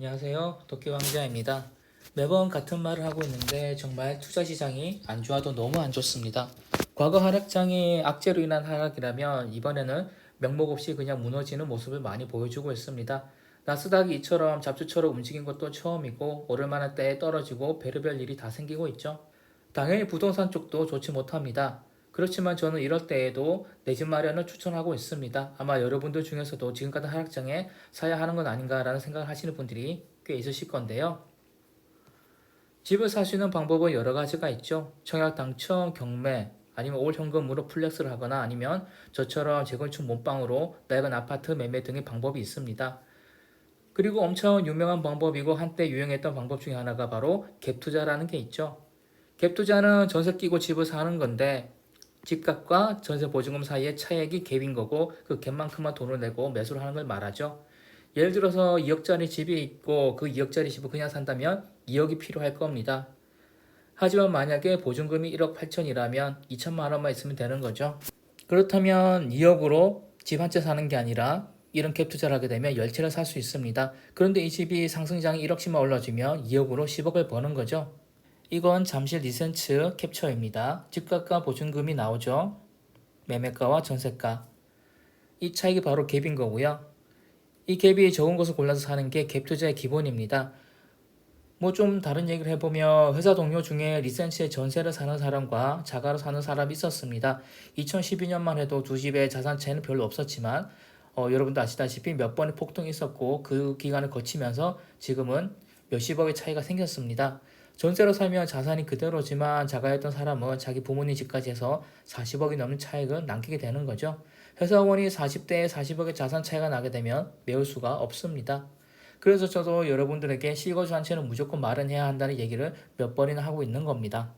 안녕하세요. 도끼왕자입니다. 매번 같은 말을 하고 있는데 정말 투자 시장이 안 좋아도 너무 안 좋습니다. 과거 하락장이 악재로 인한 하락이라면 이번에는 명목 없이 그냥 무너지는 모습을 많이 보여주고 있습니다. 나스닥이 이처럼 잡초처럼 움직인 것도 처음이고 오를 만한 때에 떨어지고 별의별 일이 다 생기고 있죠. 당연히 부동산 쪽도 좋지 못합니다. 그렇지만 저는 이럴 때에도 내 집 마련을 추천하고 있습니다. 아마 여러분들 중에서도 지금 같은 하락장에 사야 하는 건 아닌가라는 생각을 하시는 분들이 꽤 있으실 건데요. 집을 살 수 있는 방법은 여러 가지가 있죠. 청약 당첨, 경매, 아니면 올 현금으로 플렉스를 하거나 아니면 저처럼 재건축 몸빵으로 낡은 아파트 매매 등의 방법이 있습니다. 그리고 엄청 유명한 방법이고 한때 유행했던 방법 중에 하나가 바로 갭 투자라는 게 있죠. 갭 투자는 전세 끼고 집을 사는 건데 집값과 전세 보증금 사이의 차액이 갭인 거고 그 갭만큼만 돈을 내고 매수를 하는 걸 말하죠. 예를 들어서 2억짜리 집이 있고 그 2억짜리 집을 그냥 산다면 2억이 필요할 겁니다. 하지만 만약에 보증금이 1억 8천이라면 2천만 원만 있으면 되는 거죠. 그렇다면 2억으로 집 한 채 사는 게 아니라 이런 갭 투자를 하게 되면 10채를 살 수 있습니다. 그런데 이 집이 상승장이 1억씩만 올라주면 2억으로 10억을 버는 거죠. 이건 잠실 리센츠 캡처입니다. 집값과 보증금이 나오죠. 매매가와 전세가. 이 차익이 바로 갭인 거고요. 이 갭이 적은 것을 골라서 사는 게 갭 투자의 기본입니다. 뭐 좀 다른 얘기를 해보면 회사 동료 중에 리센츠에 전세를 사는 사람과 자가로 사는 사람이 있었습니다. 2012년만 해도 두 집의 자산 차이는 별로 없었지만 여러분도 아시다시피 몇 번의 폭등이 있었고 그 기간을 거치면서 지금은 몇십억의 차이가 생겼습니다. 전세로 살면 자산이 그대로지만 자가였던 사람은 자기 부모님 집까지 해서 40억이 넘는 차익을 남기게 되는 거죠. 회사원이 40대에 40억의 자산 차이가 나게 되면 메울 수가 없습니다. 그래서 저도 여러분들에게 실거주 한 채는 무조건 마련해야 한다는 얘기를 몇 번이나 하고 있는 겁니다.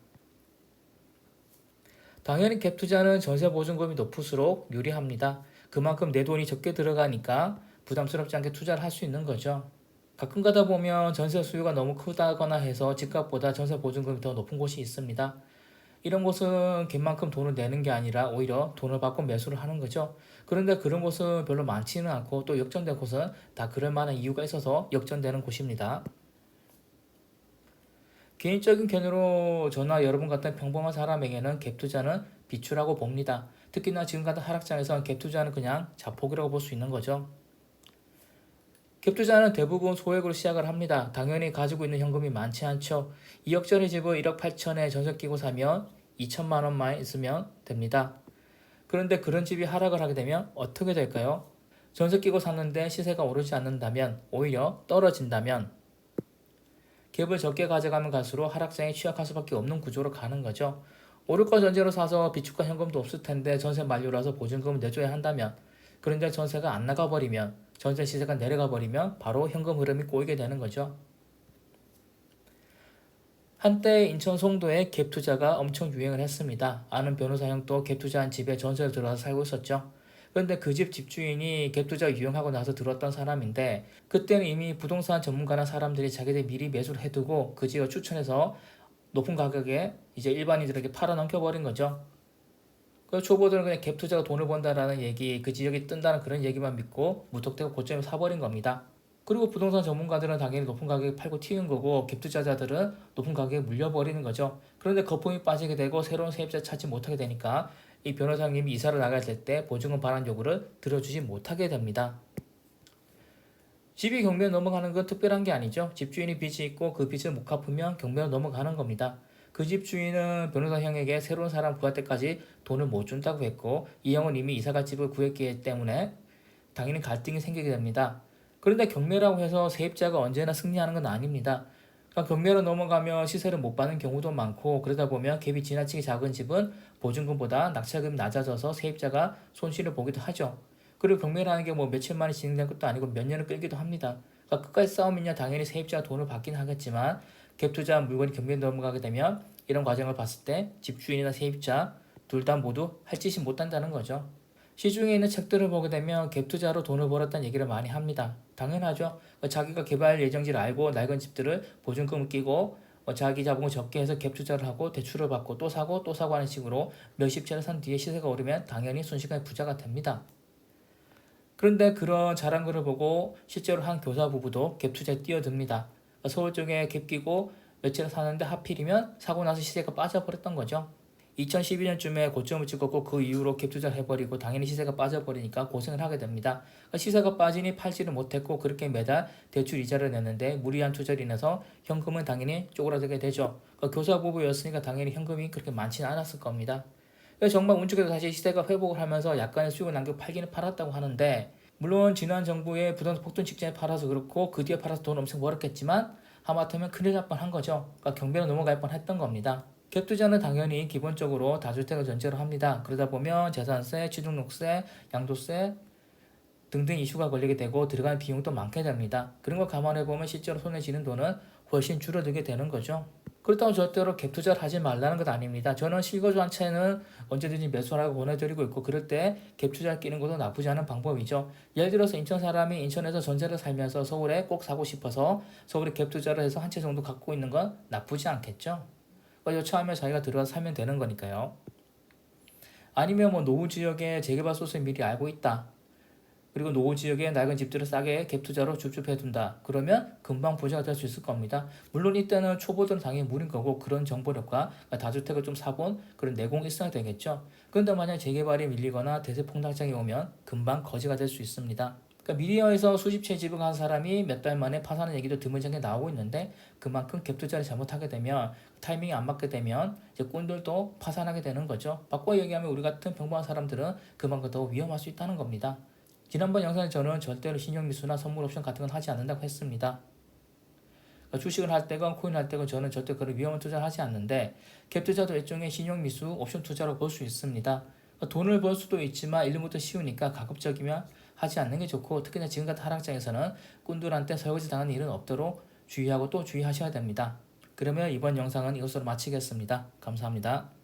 당연히 갭 투자는 전세 보증금이 높을수록 유리합니다. 그만큼 내 돈이 적게 들어가니까 부담스럽지 않게 투자를 할 수 있는 거죠. 가끔 가다 보면 전세 수요가 너무 크다거나 해서 집값보다 전세 보증금이 더 높은 곳이 있습니다. 이런 곳은 갭만큼 돈을 내는 게 아니라 오히려 돈을 받고 매수를 하는 거죠. 그런데 그런 곳은 별로 많지는 않고 또 역전된 곳은 다 그럴 만한 이유가 있어서 역전되는 곳입니다. 개인적인 견해로 저나 여러분 같은 평범한 사람에게는 갭 투자는 비추라고 봅니다. 특히나 지금 같은 하락장에서 갭 투자는 그냥 자폭이라고 볼 수 있는 거죠. 갭 투자는 대부분 소액으로 시작을 합니다. 당연히 가지고 있는 현금이 많지 않죠. 2억짜리 집을 1억 8천에 전세 끼고 사면 2천만 원만 있으면 됩니다. 그런데 그런 집이 하락을 하게 되면 어떻게 될까요? 전세 끼고 샀는데 시세가 오르지 않는다면, 오히려 떨어진다면 갭을 적게 가져가면 갈수록 하락장에 취약할 수밖에 없는 구조로 가는 거죠. 오를 거 전제로 사서 비축과 현금도 없을 텐데 전세 만료라서 보증금을 내줘야 한다면, 그런데 전세가 안 나가버리면, 전세 시세가 내려가 버리면 바로 현금 흐름이 꼬이게 되는 거죠. 한때 인천 송도에 갭 투자가 엄청 유행을 했습니다. 아는 변호사 형도 갭 투자한 집에 전세를 들어와서 살고 있었죠. 그런데 그 집 집주인이 갭 투자 유행하고 나서 들었던 사람인데 그때는 이미 부동산 전문가나 사람들이 자기들 미리 매수를 해두고 그 집을 추천해서 높은 가격에 이제 일반인들에게 팔아 넘겨버린 거죠. 그 초보들은 그냥 갭 투자가 돈을 번다라는 얘기, 그 지역이 뜬다는 그런 얘기만 믿고 무턱대고 고점에 사버린 겁니다. 그리고 부동산 전문가들은 당연히 높은 가격에 팔고 튀는 거고 갭 투자자들은 높은 가격에 물려버리는 거죠. 그런데 거품이 빠지게 되고 새로운 세입자 찾지 못하게 되니까 이 변호사님이 이사를 나갈 때 보증금 반환 요구를 들어주지 못하게 됩니다. 집이 경매로 넘어가는 건 특별한 게 아니죠. 집주인이 빚이 있고 그 빚을 못 갚으면 경매로 넘어가는 겁니다. 그 집주인은 변호사 형에게 새로운 사람 구할 때까지 돈을 못 준다고 했고 이 형은 이미 이사갈 집을 구했기 때문에 당연히 갈등이 생기게 됩니다. 그런데 경매라고 해서 세입자가 언제나 승리하는 건 아닙니다. 그러니까 경매로 넘어가면 시세를 못 받는 경우도 많고 그러다 보면 갭이 지나치게 작은 집은 보증금보다 낙찰금이 낮아져서 세입자가 손실을 보기도 하죠. 그리고 경매라는 게 뭐 며칠만에 진행된 것도 아니고 몇 년을 끌기도 합니다. 그러니까 끝까지 싸우면요 당연히 세입자가 돈을 받긴 하겠지만 갭 투자 물건이 경매에 넘어가게 되면 이런 과정을 봤을 때 집주인이나 세입자 둘 다 모두 할 짓이 못한다는 거죠. 시중에 있는 책들을 보게 되면 갭 투자로 돈을 벌었다는 얘기를 많이 합니다. 당연하죠. 자기가 개발 예정지를 알고 낡은 집들을 보증금을 끼고 자기 자본을 적게 해서 갭 투자를 하고 대출을 받고 또 사고 또 사고 하는 식으로 몇십 채를 산 뒤에 시세가 오르면 당연히 순식간에 부자가 됩니다. 그런데 그런 잘한 거를 보고 실제로 한 교사 부부도 갭 투자에 뛰어듭니다. 서울 쪽에 갭 끼고 며칠 사는데 하필이면 사고 나서 시세가 빠져버렸던 거죠. 2012년쯤에 고점을 찍었고 그 이후로 갭 투자를 해버리고 당연히 시세가 빠져버리니까 고생을 하게 됩니다. 시세가 빠지니 팔지를 못했고 그렇게 매달 대출 이자를 냈는데 무리한 투자를 인해서 현금은 당연히 쪼그라들게 되죠. 교사 부부였으니까 당연히 현금이 그렇게 많지는 않았을 겁니다. 정말 운 좋게도 다시 시세가 회복을 하면서 약간의 수익을 남겨 팔기는 팔았다고 하는데, 물론 지난 정부의 부동산 폭등 직전에 팔아서 그렇고 그 뒤에 팔아서 돈 엄청 벌었겠지만 하마터면 큰일 날 뻔한 거죠. 경매로 넘어갈 뻔했던 겁니다. 갭 투자는 당연히 기본적으로 다주택을 전제로 합니다. 그러다 보면 재산세, 취등록세, 양도세 등등 이슈가 걸리게 되고 들어가는 비용도 많게 됩니다. 그런 걸 감안해보면 실제로 손에 쥐는 돈은 훨씬 줄어들게 되는 거죠. 그렇다고 절대로 갭 투자를 하지 말라는 것 아닙니다. 저는 실거주 한 채는 언제든지 매수하라고 권해드리고 있고 그럴 때 갭 투자를 끼는 것도 나쁘지 않은 방법이죠. 예를 들어서 인천 사람이 인천에서 전세를 살면서 서울에 꼭 사고 싶어서 서울에 갭 투자를 해서 한 채 정도 갖고 있는 건 나쁘지 않겠죠. 여차하면 자기가 들어가서 살면 되는 거니까요. 아니면 노후 지역에 재개발 소스를 미리 알고 있다. 그리고 노후 지역에 낡은 집들을 싸게 갭 투자로 줍줍해둔다. 그러면 금방 부자가 될 수 있을 겁니다. 물론 이때는 초보들은 당연히 무리인 거고 그런 정보력과 다주택을 좀 사본 그런 내공이 있어야 되겠죠. 그런데 만약 재개발이 밀리거나 대세 폭락장이 오면 금방 거지가 될 수 있습니다. 미디어에서 수십 채 집을 간 사람이 몇 달 만에 파산하는 얘기도 드물게 나오고 있는데 그만큼 갭 투자를 잘못하게 되면 타이밍이 안 맞게 되면 이제 꾼들도 파산하게 되는 거죠. 바꿔 얘기하면 우리 같은 평범한 사람들은 그만큼 더 위험할 수 있다는 겁니다. 지난번 영상에 저는 절대로 신용미수나 선물 옵션 같은 건 하지 않는다고 했습니다. 주식을 할 때건 코인 할 때건 저는 절대 그런 위험한 투자를 하지 않는데 갭 투자도 일종의 신용미수 옵션 투자로 볼 수 있습니다. 돈을 벌 수도 있지만 1년부터 쉬우니까 가급적이면 하지 않는 게 좋고 특히나 지금 같은 하락장에서는 꾼들한테 설거지 당하는 일은 없도록 주의하고 또 주의하셔야 됩니다. 그러면 이번 영상은 이것으로 마치겠습니다. 감사합니다.